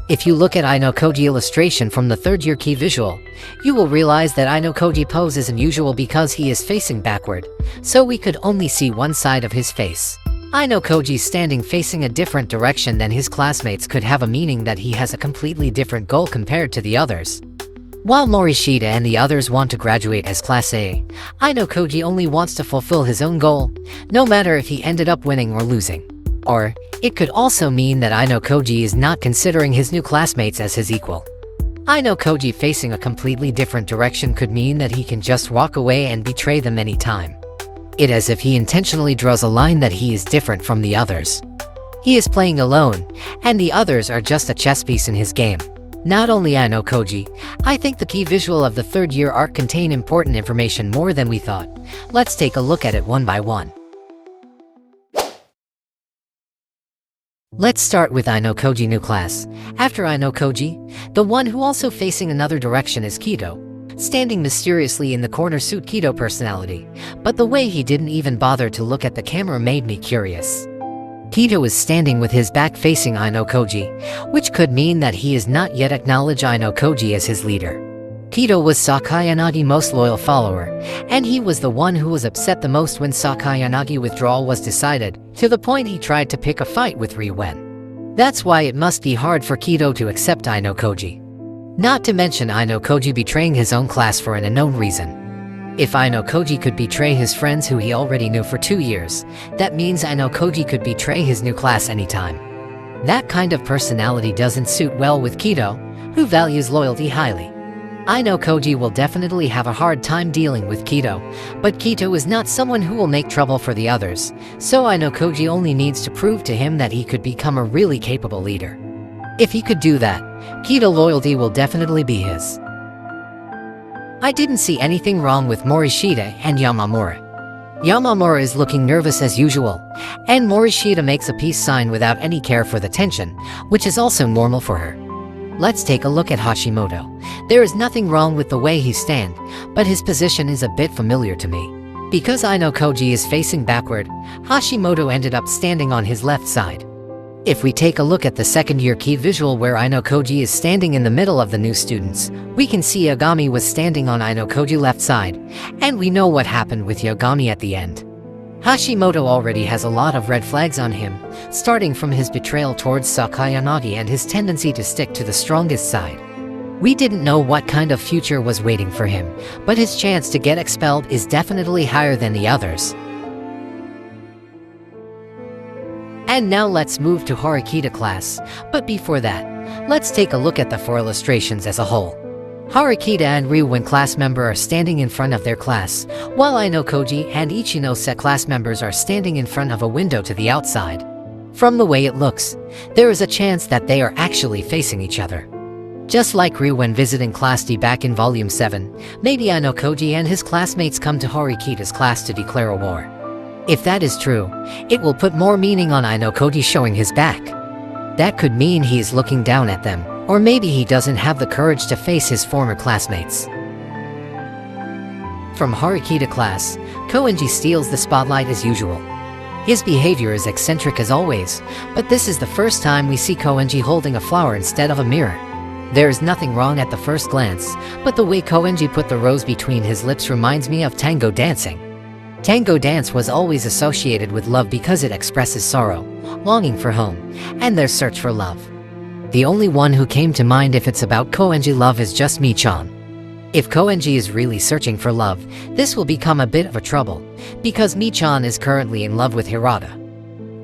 If you look at Ayanokoji illustration from the third year key visual, you will realize that Ayanokoji pose is unusual because he is facing backward, so we could only see one side of his face. Ayanokoji standing facing a different direction than his classmates could have a meaning that he has a completely different goal compared to the others. While Morishita and the others want to graduate as Class A, Ayanokoji only wants to fulfill his own goal, no matter if he ended up winning or losing. Or, it could also mean that Ayanokoji is not considering his new classmates as his equal. Ayanokoji facing a completely different direction could mean that he can just walk away and betray them anytime. It as if he intentionally draws a line that he is different from the others. He is playing alone, and the others are just a chess piece in his game. Not only Ayanokoji, I think the key visual of the third year arc contain important information more than we thought. Let's take a look at it one by one. Let's start with Ayanokoji new class. After Ayanokoji, the one who also facing another direction is Kito, standing mysteriously in the corner suit. Kito personality, but the way he didn't even bother to look at the camera made me curious. Kito is standing with his back facing Ayanokoji, which could mean that he is not yet acknowledged Ayanokoji as his leader. Kito was Sakayanagi most loyal follower, and he was the one who was upset the most when Sakayanagi withdrawal was decided, to the point he tried to pick a fight with Ryuen. That's why it must be hard for Kito to accept Ayanokoji. Not to mention Ayanokoji betraying his own class for an unknown reason. If Ayanokoji could betray his friends who he already knew for 2 years, that means Ayanokoji could betray his new class anytime. That kind of personality doesn't suit well with Kito, who values loyalty highly. Ayanokoji will definitely have a hard time dealing with Kito, but Kito is not someone who will make trouble for the others, so Ayanokoji only needs to prove to him that he could become a really capable leader. If he could do that, Kito loyalty will definitely be his. I didn't see anything wrong with Morishita and Yamamura. Yamamura is looking nervous as usual, and Morishita makes a peace sign without any care for the tension, which is also normal for her. Let's take a look at Hashimoto. There is nothing wrong with the way he stands, but his position is a bit familiar to me. Because Ayanokoji is facing backward, Hashimoto ended up standing on his left side. If we take a look at the second year key visual where Ayanokoji is standing in the middle of the new students, we can see Yagami was standing on Ayanokoji's left side, and we know what happened with Yagami at the end. Hashimoto already has a lot of red flags on him, starting from his betrayal towards Sakayanagi and his tendency to stick to the strongest side. We didn't know what kind of future was waiting for him, but his chance to get expelled is definitely higher than the others. And now let's move to Horikita class, but before that, let's take a look at the 4 illustrations as a whole. Horikita and Ryuen class member are standing in front of their class, while Ayanokoji and Ichinose class members are standing in front of a window to the outside. From the way it looks, there is a chance that they are actually facing each other. Just like Ryuen visiting Class D back in Volume 7, maybe Ayanokoji and his classmates come to Horikita's class to declare a war. If that is true, it will put more meaning on Ayanokoji showing his back. That could mean he is looking down at them, or maybe he doesn't have the courage to face his former classmates. From Horikita class, Koenji steals the spotlight as usual. His behavior is eccentric as always, but this is the first time we see Koenji holding a flower instead of a mirror. There is nothing wrong at the first glance, but the way Koenji put the rose between his lips reminds me of tango dancing. Tango dance was always associated with love because it expresses sorrow, longing for home, and their search for love. The only one who came to mind if it's about Koenji love is just Michan. If Koenji is really searching for love, this will become a bit of a trouble, because Michan is currently in love with Hirata.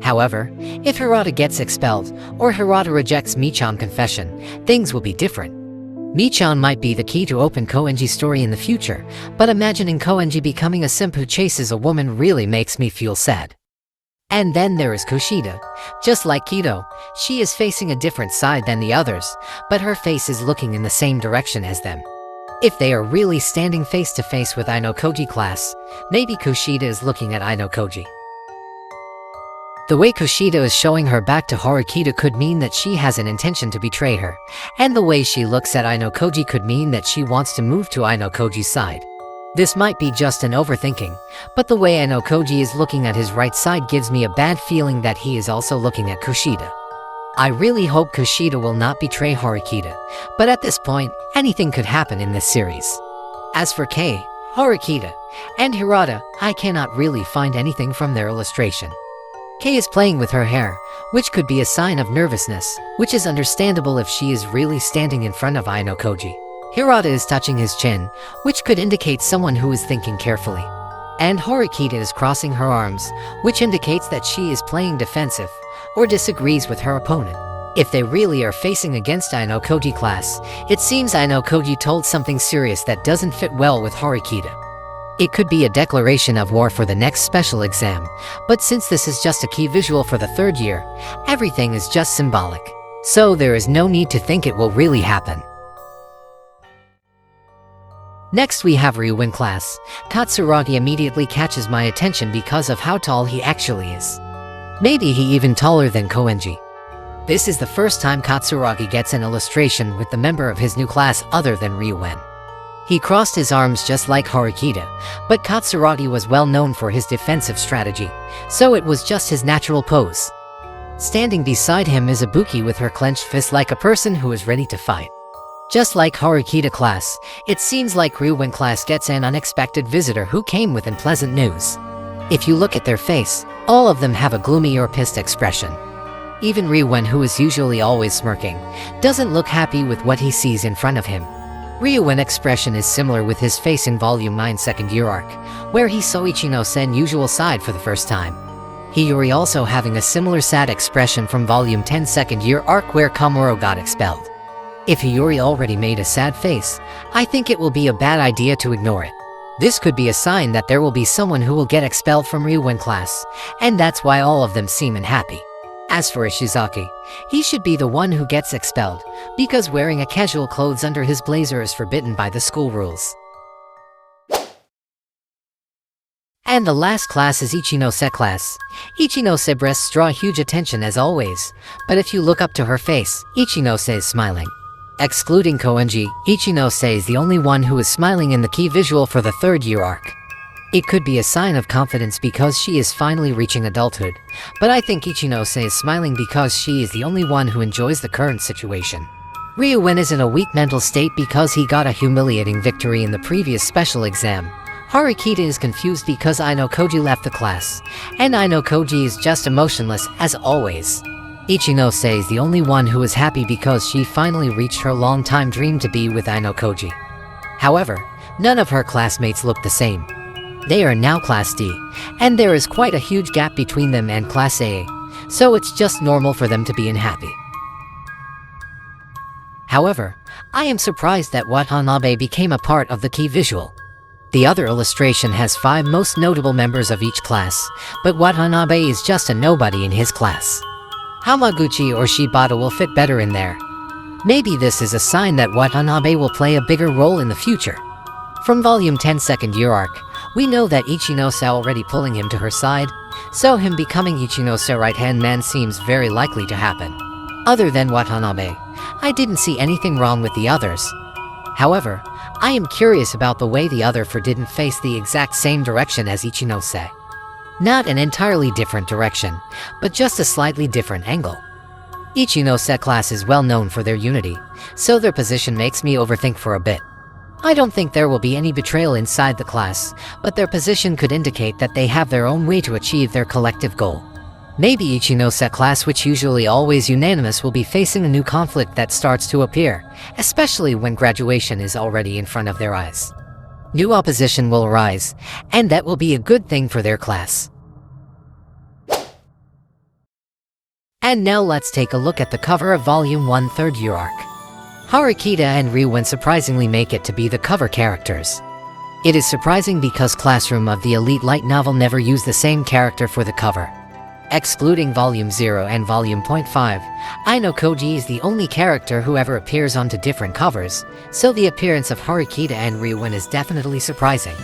However, if Hirata gets expelled, or Hirata rejects Michan's confession, things will be different. Michan might be the key to open Koenji's story in the future, but imagining Koenji becoming a simp who chases a woman really makes me feel sad. And then there is Kushida. Just like Kito, she is facing a different side than the others, but her face is looking in the same direction as them. If they are really standing face to face with Ayanokoji class, maybe Kushida is looking at Ayanokoji. The way Kushida is showing her back to Horikita could mean that she has an intention to betray her, and the way she looks at Ayanokoji could mean that she wants to move to Ayanokoji's side. This might be just an overthinking, but the way Ayanokoji is looking at his right side gives me a bad feeling that he is also looking at Kushida. I really hope Kushida will not betray Horikita, but at this point, anything could happen in this series. As for Kei, Horikita, and Hirata, I cannot really find anything from their illustration. Kei is playing with her hair, which could be a sign of nervousness, which is understandable if she is really standing in front of Ayanokoji. Hirata is touching his chin, which could indicate someone who is thinking carefully. And Horikita is crossing her arms, which indicates that she is playing defensive, or disagrees with her opponent. If they really are facing against Ayanokoji class, it seems Ayanokoji told something serious that doesn't fit well with Horikita. It could be a declaration of war for the next special exam, but since this is just a key visual for the third year, everything is just symbolic. So there is no need to think it will really happen. Next we have Ryuen class. Katsuragi immediately catches my attention because of how tall he actually is. Maybe he even taller than Koenji. This is the first time Katsuragi gets an illustration with the member of his new class other than Ryuen. He crossed his arms just like Horikita, but Katsuragi was well known for his defensive strategy, so it was just his natural pose. Standing beside him is Ibuki with her clenched fist like a person who is ready to fight. Just like Horikita class, it seems like Ryuen class gets an unexpected visitor who came with unpleasant news. If you look at their face, all of them have a gloomy or pissed expression. Even Ryuen, who is usually always smirking, doesn't look happy with what he sees in front of him. Ryuen's expression is similar with his face in Volume 9 Second Year Arc, where he saw Ichinose usual side for the first time. Hiyori also having a similar sad expression from Volume 10 Second Year Arc where Komuro got expelled. If Hiyori already made a sad face, I think it will be a bad idea to ignore it. This could be a sign that there will be someone who will get expelled from Ryuen class, and that's why all of them seem unhappy. As for Ishizaki, he should be the one who gets expelled, because wearing a casual clothes under his blazer is forbidden by the school rules. And the last class is Ichinose class. Ichinose breasts draw huge attention as always, but if you look up to her face, Ichinose is smiling. Excluding Koenji, Ichinose is the only one who is smiling in the key visual for the third year arc. It could be a sign of confidence because she is finally reaching adulthood, but I think Ichinose is smiling because she is the only one who enjoys the current situation. Ryuen is in a weak mental state because he got a humiliating victory in the previous special exam. Horikita is confused because Ayanokoji left the class, and Ayanokoji is just emotionless as always. Ichinose is the only one who is happy because she finally reached her long-time dream to be with Ayanokoji. However, none of her classmates look the same. They are now Class D, and there is quite a huge gap between them and Class A, so it's just normal for them to be unhappy. However, I am surprised that Watanabe became a part of the key visual. The other illustration has 5 most notable members of each class, but Watanabe is just a nobody in his class. Hamaguchi or Shibata will fit better in there. Maybe this is a sign that Watanabe will play a bigger role in the future. From Volume 10 Second Year Arc, we know that Ichinose already pulling him to her side, so him becoming Ichinose right-hand man seems very likely to happen. Other than Watanabe, I didn't see anything wrong with the others. However, I am curious about the way the other 4 didn't face the exact same direction as Ichinose. Not an entirely different direction, but just a slightly different angle. Ichinose class is well known for their unity, so their position makes me overthink for a bit. I don't think there will be any betrayal inside the class, but their position could indicate that they have their own way to achieve their collective goal. Maybe Ichinose class, which usually always unanimous, will be facing a new conflict that starts to appear, especially when graduation is already in front of their eyes. New opposition will arise, and that will be a good thing for their class. And now let's take a look at the cover of Volume 1 Third Year Arc. Horikita and Ryuen surprisingly make it to be the cover characters. It is surprising because Classroom of the Elite Light Novel never used the same character for the cover. Excluding Volume 0 and Volume .5, Ayanokoji is the only character who ever appears onto different covers, so the appearance of Horikita and Ryuen is definitely surprising.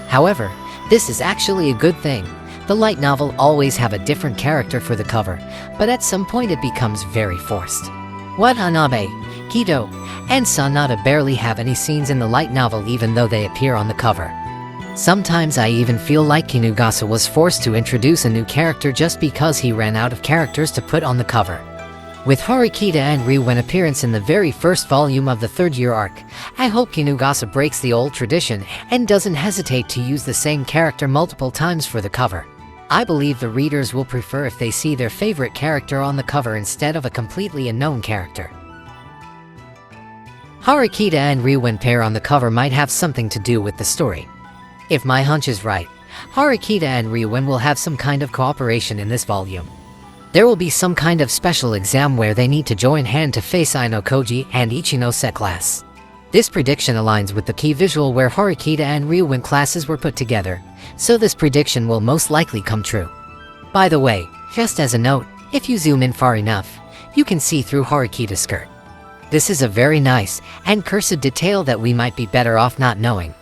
However, this is actually a good thing. The light novel always have a different character for the cover, but at some point it becomes very forced. Watanabe, Kito, and Sanada barely have any scenes in the light novel even though they appear on the cover. Sometimes I even feel like Kinugasa was forced to introduce a new character just because he ran out of characters to put on the cover. With Horikita and Ryuen appearance in the very first volume of the third-year arc, I hope Kinugasa breaks the old tradition and doesn't hesitate to use the same character multiple times for the cover. I believe the readers will prefer if they see their favorite character on the cover instead of a completely unknown character. Horikita and Ryuen pair on the cover might have something to do with the story. If my hunch is right, Horikita and Ryuen will have some kind of cooperation in this volume. There will be some kind of special exam where they need to join hand to face Ayanokoji and Ichinose class. This prediction aligns with the key visual where Horikita and Ryuen classes were put together, so this prediction will most likely come true. By the way, just as a note, if you zoom in far enough, you can see through Horikita's skirt. This is a very nice and cursed detail that we might be better off not knowing.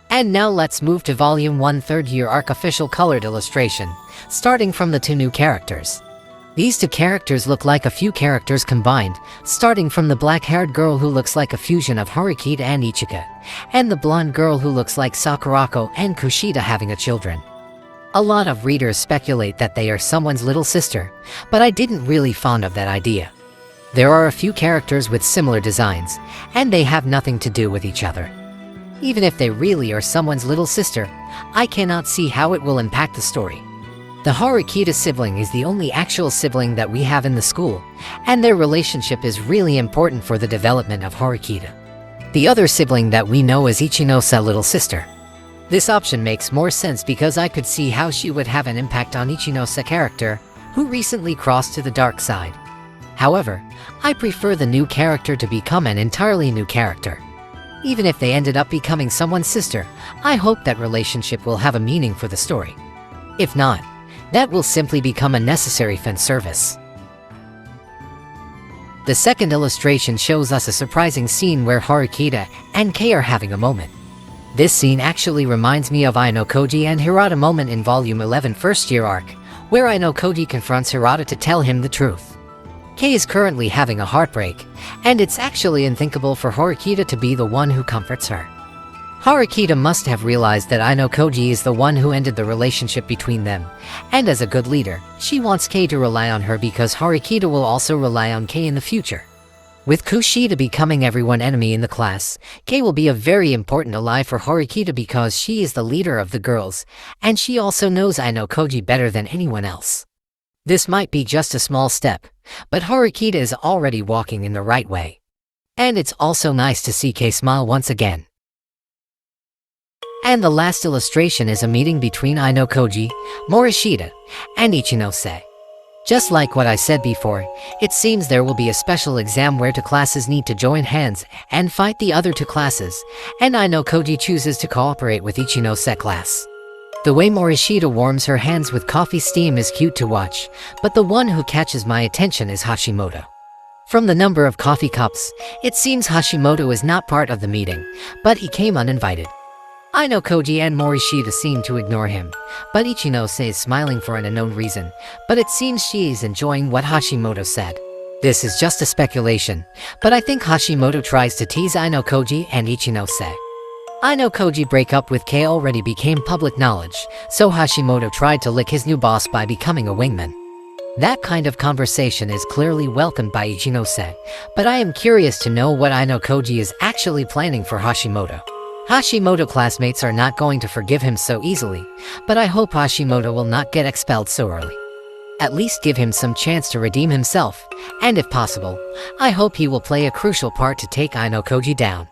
And now let's move to Volume 1 third-year arc official colored illustration, starting from the two new characters. These two characters look like a few characters combined, starting from the black-haired girl who looks like a fusion of Horikita and Ichika, and the blonde girl who looks like Sakurako and Kushida having a children. A lot of readers speculate that they are someone's little sister, but I didn't really fond of that idea. There are a few characters with similar designs, and they have nothing to do with each other. Even if they really are someone's little sister, I cannot see how it will impact the story. The Horikita sibling is the only actual sibling that we have in the school, and their relationship is really important for the development of Horikita. The other sibling that we know is Ichinose little sister. This option makes more sense because I could see how she would have an impact on Ichinose character, who recently crossed to the dark side. However, I prefer the new character to become an entirely new character. Even if they ended up becoming someone's sister, I hope that relationship will have a meaning for the story. If not, that will simply become a necessary fan service. The second illustration shows us a surprising scene where Horikita and Kei are having a moment. This scene actually reminds me of Ayanokoji and Hirata moment in Volume 11 first year arc, where Ayanokoji confronts Hirata to tell him the truth. Kei is currently having a heartbreak, and it's actually unthinkable for Horikita to be the one who comforts her. Horikita must have realized that Ayanokoji is the one who ended the relationship between them, and as a good leader, she wants Kei to rely on her because Horikita will also rely on Kei in the future. With Kushida becoming everyone's enemy in the class, Kei will be a very important ally for Horikita because she is the leader of the girls, and she also knows Ayanokoji better than anyone else. This might be just a small step, but Horikita is already walking in the right way. And it's also nice to see Kei smile once again. And the last illustration is a meeting between Ayanokoji, Morishita, and Ichinose. Just like what I said before, it seems there will be a special exam where two classes need to join hands and fight the other two classes, and Ayanokoji chooses to cooperate with Ichinose class. The way Morishita warms her hands with coffee steam is cute to watch, but the one who catches my attention is Hashimoto. From the number of coffee cups, it seems Hashimoto is not part of the meeting, but he came uninvited. Ayanokoji and Morishita seem to ignore him, but Ichinose is smiling for an unknown reason, but it seems she is enjoying what Hashimoto said. This is just a speculation, but I think Hashimoto tries to tease Ayanokoji and Ichinose. Ayanokoji break up with Kei already became public knowledge, so Hashimoto tried to lick his new boss by becoming a wingman. That kind of conversation is clearly welcomed by Ichinose, but I am curious to know what Ayanokoji is actually planning for Hashimoto. Hashimoto classmates are not going to forgive him so easily, but I hope Hashimoto will not get expelled so early. At least give him some chance to redeem himself, and if possible, I hope he will play a crucial part to take Ayanokoji down.